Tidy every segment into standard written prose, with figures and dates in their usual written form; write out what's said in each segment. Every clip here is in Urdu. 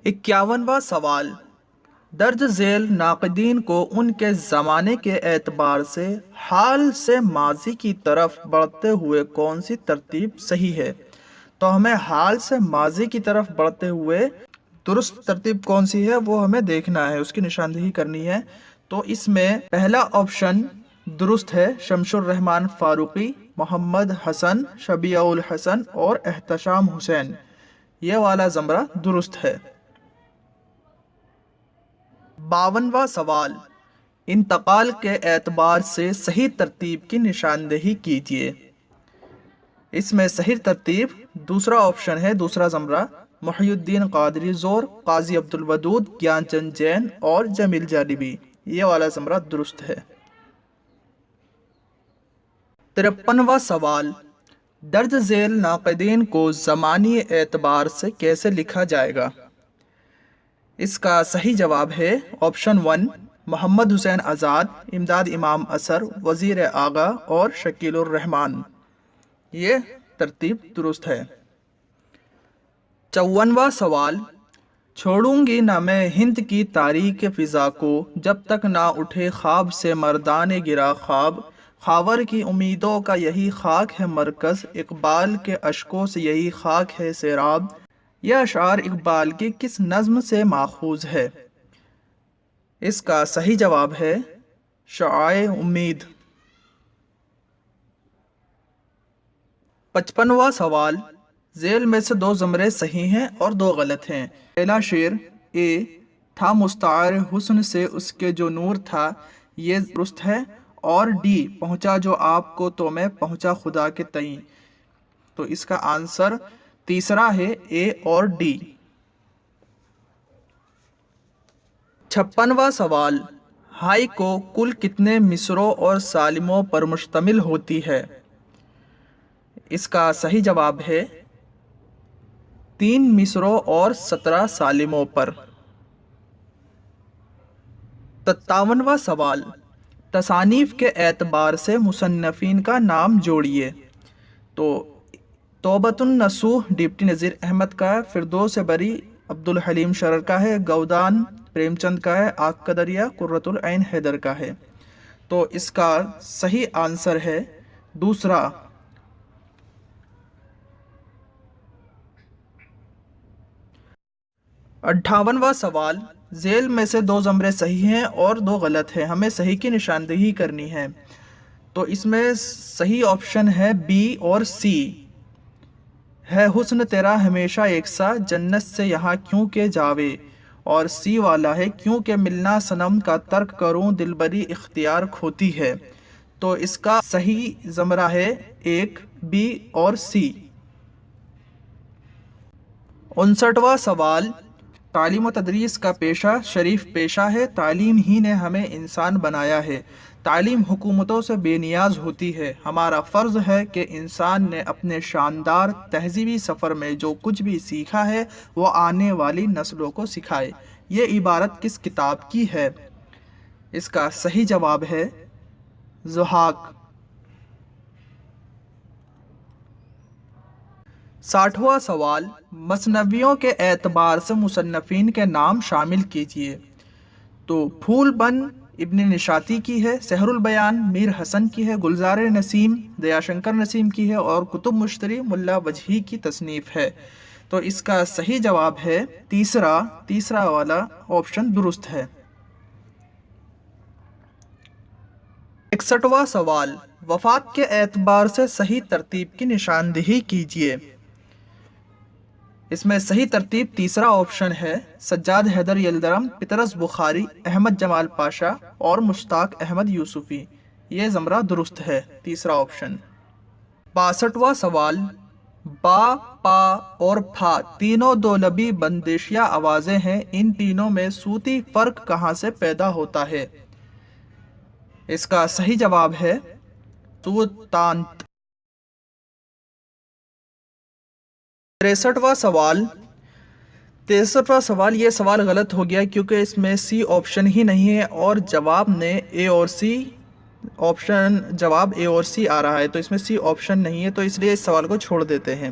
51واں سوال، درج ذیل ناقدین کو ان کے زمانے کے اعتبار سے حال سے ماضی کی طرف بڑھتے ہوئے کون سی ترتیب صحیح ہے؟ تو ہمیں حال سے ماضی کی طرف بڑھتے ہوئے درست ترتیب کون سی ہے وہ ہمیں دیکھنا ہے، اس کی نشاندہی کرنی ہے۔ تو اس میں پہلا آپشن درست ہے، شمس الرحمن فاروقی، محمد حسن، شبیہ الحسن اور احتشام حسین، یہ والا زمرہ درست ہے۔ 52واں سوال، انتقال کے اعتبار سے صحیح ترتیب کی نشاندہی کیجیے۔ اس میں صحیح ترتیب دوسرا آپشن ہے، دوسرا زمرہ محی الدین قادری زور، قاضی عبدالودود، گیان چند جین اور جمیل جانبی، یہ والا زمرہ درست ہے۔ 53واں سوال، درج ذیل ناقدین کو زمانی اعتبار سے کیسے لکھا جائے گا؟ اس کا صحیح جواب ہے آپشن 1، محمد حسین آزاد، امداد امام اثر، وزیر آغا اور شکیل الرحمان، یہ ترتیب درست ہے۔ 54واں سوال، چھوڑوں گی نہ میں ہند کی تاریک فضا کو، جب تک نہ اٹھے خواب سے مردان گرا خواب، خاور کی امیدوں کا یہی خاک ہے مرکز، اقبال کے اشکوں سے یہی خاک ہے سیراب، یہ اشعار اقبال کی کس نظم سے ماخوذ ہے؟ اس کا صحیح جواب ہے شعاع امید۔ 55واں سوال، ذیل میں سے دو زمرے صحیح ہیں اور دو غلط ہیں۔ پہلا شعر اے تھا مستعار حسن سے اس کے جو نور تھا، یہ درست ہے، اور ڈی پہنچا جو آپ کو تو میں پہنچا خدا کے تئیں، تو اس کا آنسر تیسرا ہے اے اور ڈی۔ 56واں سوال، ہائی کو کل کتنے مصروں اور سالموں پر مشتمل ہوتی ہے؟ اس کا صحیح جواب ہے 3 مصروں اور 17 سالموں پر۔ 57واں سوال، تصانیف کے اعتبار سے مصنفین کا نام جوڑیے۔ تو توبۃ النصوح ڈپٹی نذیر احمد کا ہے، فردوس بری عبدالحلیم شرر کا ہے، گودان پریم چند کا ہے، آگ کا دریا قرۃ العین حیدر کا ہے، تو اس کا صحیح آنسر ہے دوسرا۔ 58واں سوال، ذیل میں سے دو زمرے صحیح ہیں اور دو غلط ہیں، ہمیں صحیح کی نشاندہی کرنی ہے۔ تو اس میں صحیح آپشن ہے بی اور سی، ہے حسن تیرا ہمیشہ یکساں جنت سے یہاں کیوں کہ جاوے، اور سی والا ہے کیوں کہ ملنا صنم کا ترک کروں دلبری اختیار کھوتی ہے، تو اس کا صحیح زمرہ ہے 1، بی اور سی۔ 59واں سوال، تعلیم و تدریس کا پیشہ شریف پیشہ ہے، تعلیم ہی نے ہمیں انسان بنایا ہے، تعلیم حکومتوں سے بے نیاز ہوتی ہے، ہمارا فرض ہے کہ انسان نے اپنے شاندار تہذیبی سفر میں جو کچھ بھی سیکھا ہے وہ آنے والی نسلوں کو سکھائے، یہ عبارت کس کتاب کی ہے؟ اس کا صحیح جواب ہے ضحاک۔ 60واں سوال، مثنویوں کے اعتبار سے مصنفین کے نام شامل کیجیے۔ تو پھول بند ابن نشاطی کی ہے، سحر البیان میر حسن کی ہے، گلزار نسیم دیا شنکر نسیم کی ہے، اور کتب مشتری ملا وجہی کی تصنیف ہے، تو اس کا صحیح جواب ہے تیسرا والا آپشن درست ہے۔ 61واں سوال، وفات کے اعتبار سے صحیح ترتیب کی نشاندہی کیجیے۔ اس میں صحیح ترتیب تیسرا آپشن ہے، سجاد حیدر یلدرم، پطرس بخاری، احمد جمال پاشا اور مشتاق احمد یوسفی، یہ زمرہ درست ہے، تیسرا آپشن۔ 62واں سوال، با، پا اور پھا تینوں دو لبی بندشیہ آوازیں ہیں، ان تینوں میں صوتی فرق کہاں سے پیدا ہوتا ہے؟ اس کا صحیح جواب ہے توتانت۔ 63واں سوال، یہ سوال غلط ہو گیا کیونکہ اس میں سی آپشن ہی نہیں ہے اور جواب اے اور سی آ رہا ہے، تو اس میں سی آپشن نہیں ہے، تو اس لیے اس سوال کو چھوڑ دیتے ہیں۔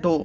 2।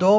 2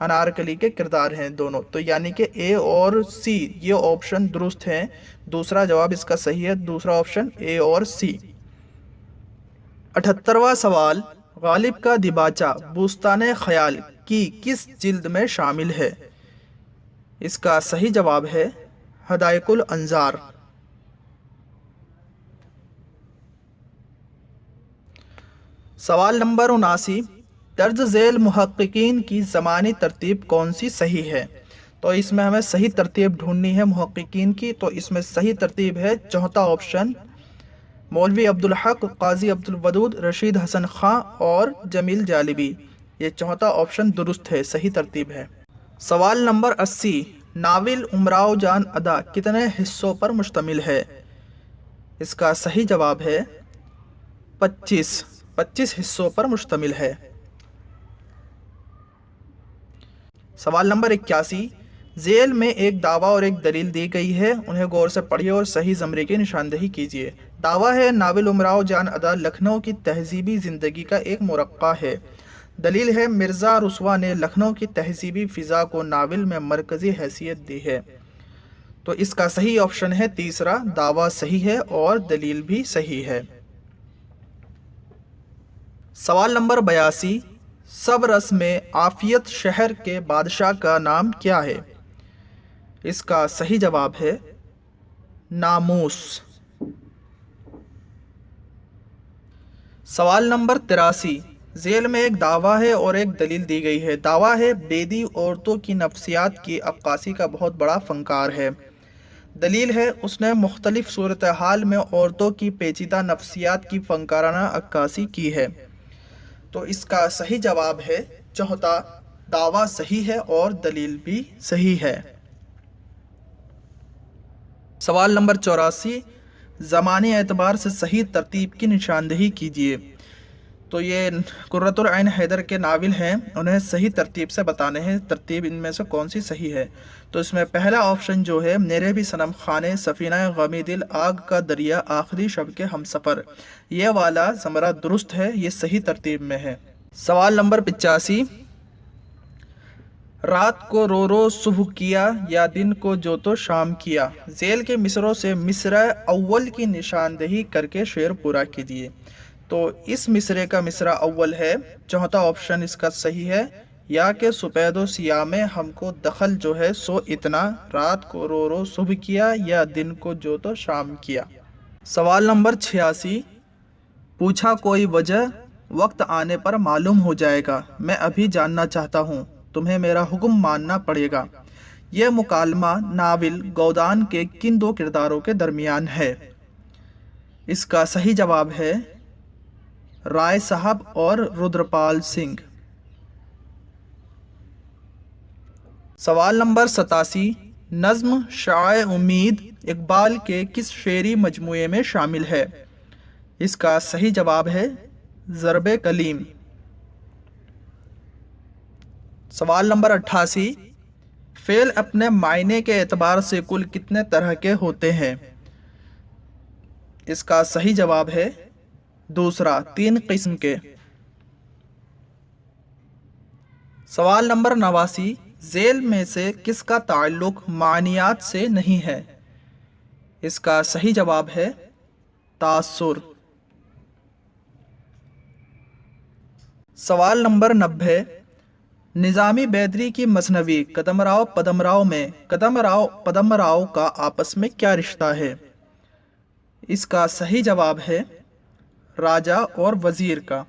انارکلی کے کردار ہیں دونوں، تو یعنی کہ اے اور سی یہ آپشن درست ہیں۔ دوسرا جواب اس کا صحیح ہے، دوسرا آپشن اے اور سی۔ 78واں سوال، غالب کا دیباچہ بوستان خیال کی کس جلد میں شامل ہے؟ اس کا صحیح جواب ہے حدائق الانظار۔ سوال نمبر 79، درج ذیل محققین کی زمانی ترتیب کون سی صحیح ہے؟ تو اس میں ہمیں صحیح ترتیب ڈھونڈنی ہے محققین کی، تو اس میں صحیح ترتیب ہے چوتھا آپشن، مولوی عبدالحق، قاضی عبدالودود، رشید حسن خاں اور جمیل جالبی۔ یہ چوتھا آپشن درست ہے، صحیح ترتیب ہے۔ سوال نمبر 80، ناول امراؤ جان ادا کتنے حصوں پر مشتمل ہے؟ اس کا صحیح جواب ہے 25 حصوں پر مشتمل ہے۔ سوال نمبر 81، ذیل میں ایک دعویٰ اور ایک دلیل دی گئی ہے، انہیں غور سے پڑھیے اور صحیح زمرے کی نشاندہی کیجیے۔ دعویٰ ہے ناول امراؤ جان ادا لکھنؤ کی تہذیبی زندگی کا ایک مرقع ہے۔ دلیل ہے مرزا رسوا نے لکھنؤ کی تہذیبی فضا کو ناول میں مرکزی حیثیت دی ہے۔ تو اس کا صحیح آپشن ہے تیسرا، دعویٰ صحیح ہے اور دلیل بھی صحیح ہے۔ سوال نمبر 82، سبرس میں عافیت شہر کے بادشاہ کا نام کیا ہے؟ اس کا صحیح جواب ہے ناموس۔ سوال نمبر 83، ذیل میں ایک دعویٰ ہے اور ایک دلیل دی گئی ہے۔ دعویٰ ہے بیدی عورتوں کی نفسیات کی عکاسی کا بہت بڑا فنکار ہے۔ دلیل ہے اس نے مختلف صورتحال میں عورتوں کی پیچیدہ نفسیات کی فنکارانہ عکاسی کی ہے۔ تو اس کا صحیح جواب ہے چوتھا، دعویٰ صحیح ہے اور دلیل بھی صحیح ہے۔ سوال نمبر 84، زمانی اعتبار سے صحیح ترتیب کی نشاندہی کیجیے۔ تو یہ قرۃ العین حیدر کے ناول ہیں، انہیں صحیح ترتیب سے بتانے ہیں ترتیب ان میں سے کون سی صحیح ہے۔ تو اس میں پہلا آپشن جو ہے میرے بھی صنم خانے، سفینہ غمی دل، آگ کا دریا، آخری شب کے ہم سفر، یہ والا زمرہ درست ہے، یہ صحیح ترتیب میں ہے۔ سوال نمبر 85، رات کو رو رو صبح کیا یا دن کو جو تو شام کیا، ذیل کے مصروں سے مصرع اول کی نشاندہی کر کے شعر پورا کیجیے۔ تو اس مصرے کا مصرع اول ہے، چوتھا آپشن اس کا صحیح ہے، یا کہ سپید و سیاہ میں ہم کو دخل جو ہے سو اتنا، رات کو رو رو صبح کیا یا دن کو جو تو شام کیا۔ سوال نمبر 86، پوچھا کوئی وجہ وقت آنے پر معلوم ہو جائے گا، میں ابھی جاننا چاہتا ہوں، تمہیں میرا حکم ماننا پڑے گا، یہ مکالمہ ناول گودان کے کن دو کرداروں کے درمیان ہے؟ اس کا صحیح جواب ہے رائے صاحب اور رودرپال سنگھ۔ سوال نمبر 87، نظم شعاع امید اقبال کے کس شعری مجموعے میں شامل ہے؟ اس کا صحیح جواب ہے ضرب کلیم۔ سوال نمبر 88، فعل اپنے معنی کے اعتبار سے کل کتنے طرح کے ہوتے ہیں؟ اس کا صحیح جواب ہے دوسرا، 3 قسم کے۔ سوال نمبر 89، ذیل میں سے کس کا تعلق معنیات سے نہیں ہے؟ اس کا صحیح جواب ہے تاثر۔ سوال نمبر 90، نظامی بیدری کی مثنوی قدم راؤ پدم راؤ میں قدم راؤ پدم راؤ کا آپس میں کیا رشتہ ہے؟ اس کا صحیح جواب ہے راجا اور وزیر کا۔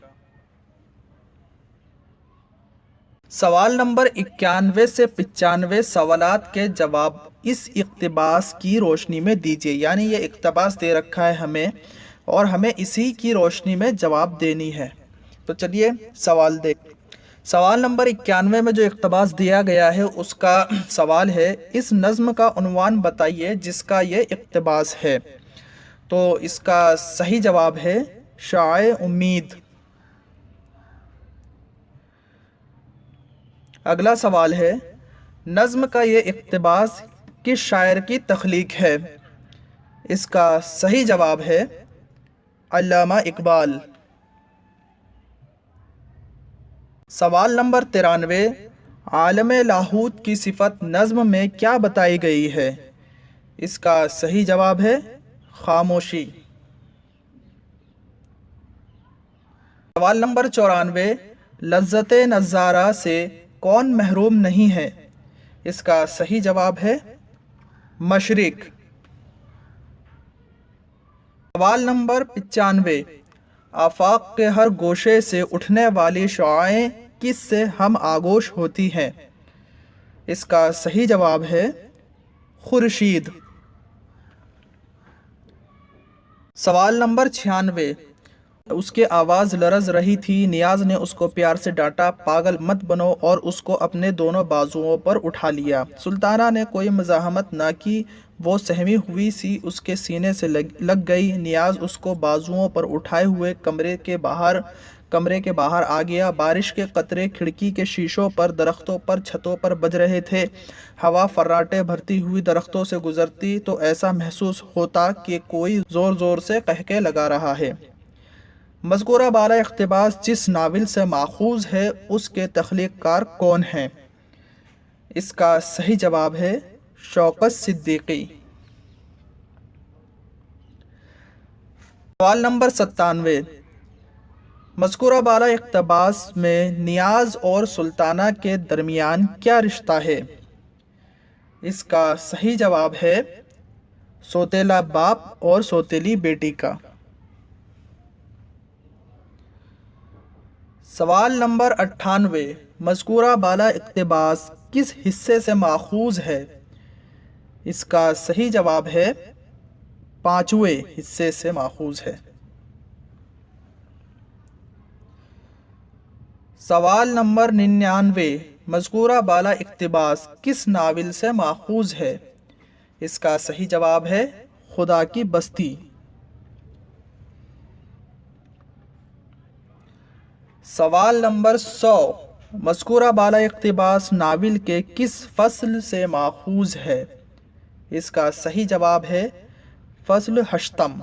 سوال نمبر 91 سے 95 سوالات کے جواب اس اقتباس کی روشنی میں دیجیے، یعنی یہ اقتباس دے رکھا ہے ہمیں اور ہمیں اسی کی روشنی میں جواب دینی ہے۔ تو چلیے سوال دیکھ۔ سوال نمبر 91 میں جو اقتباس دیا گیا ہے اس کا سوال ہے، اس نظم کا عنوان بتائیے جس کا یہ اقتباس ہے۔ تو اس کا صحیح جواب ہے شعاع امید۔ اگلا سوال ہے، نظم کا یہ اقتباس کس شاعر کی تخلیق ہے؟ اس کا صحیح جواب ہے علامہ اقبال۔ سوال نمبر 93، عالم لاہوت کی صفت نظم میں کیا بتائی گئی ہے؟ اس کا صحیح جواب ہے خاموشی۔ سوال نمبر 94، لذت نظارہ سے کون محروم نہیں ہے؟ اس کا صحیح جواب ہے مشرق۔ سوال نمبر 95، آفاق کے ہر گوشے سے اٹھنے والی شعاعیں کس سے ہم آغوش ہوتی ہیں؟ اس کا صحیح جواب ہے خورشید۔ سوال نمبر 96، اس کی آواز لرز رہی تھی، نیاز نے اس کو پیار سے ڈانٹا، پاگل مت بنو، اور اس کو اپنے دونوں بازوؤں پر اٹھا لیا۔ سلطانہ نے کوئی مزاحمت نہ کی، وہ سہمی ہوئی سی اس کے سینے سے لگ گئی۔ نیاز اس کو بازوؤں پر اٹھائے ہوئے کمرے کے باہر آ گیا۔ بارش کے قطرے کھڑکی کے شیشوں پر، درختوں پر، چھتوں پر بج رہے تھے۔ ہوا فراٹے بھرتی ہوئی درختوں سے گزرتی تو ایسا محسوس ہوتا کہ کوئی زور زور سے قہقہے لگا رہا ہے۔ مذکورہ بالا اقتباس جس ناول سے ماخوذ ہے اس کے تخلیق کار کون ہیں؟ اس کا صحیح جواب ہے شوکت صدیقی۔ سوال نمبر 97، مذکورہ بالا اقتباس میں نیاز اور سلطانہ کے درمیان کیا رشتہ ہے؟ اس کا صحیح جواب ہے سوتیلا باپ اور سوتیلی بیٹی کا۔ سوال نمبر 98، مذکورہ بالا اقتباس کس حصے سے ماخوذ ہے؟ اس کا صحیح جواب ہے 5ویں حصے سے ماخوذ ہے۔ سوال نمبر 99، مذکورہ بالا اقتباس کس ناول سے ماخوذ ہے؟ اس کا صحیح جواب ہے خدا کی بستی۔ سوال نمبر 100، مذکورہ بالا اقتباس ناول کے کس فصل سے ماخوذ ہے؟ اس کا صحیح جواب ہے فصل 8۔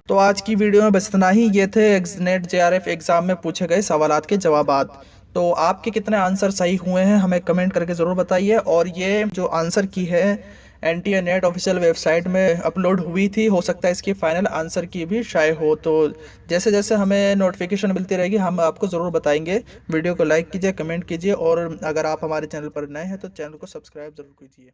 تو آج کی ویڈیو میں بس اتنا ہی۔ یہ تھے نیٹ JRF ایگزام میں پوچھے گئے سوالات کے جوابات۔ تو آپ کے کتنے آنسر صحیح ہوئے ہیں ہمیں کمنٹ کر کے ضرور بتائیے، اور یہ جو آنسر کی ہے NTA NEET official website میں اپلوڈ ہوئی تھی، ہو سکتا ہے اس کی فائنل آنسر کی بھی شائع ہو۔ تو جیسے جیسے ہمیں نوٹیفیکیشن ملتی رہے گی ہم آپ کو ضرور بتائیں گے۔ ویڈیو کو لائک کیجیے، کمنٹ کیجیے، اور اگر آپ ہمارے چینل پر نئے ہیں تو چینل کو سبسکرائب ضرور کیجیے۔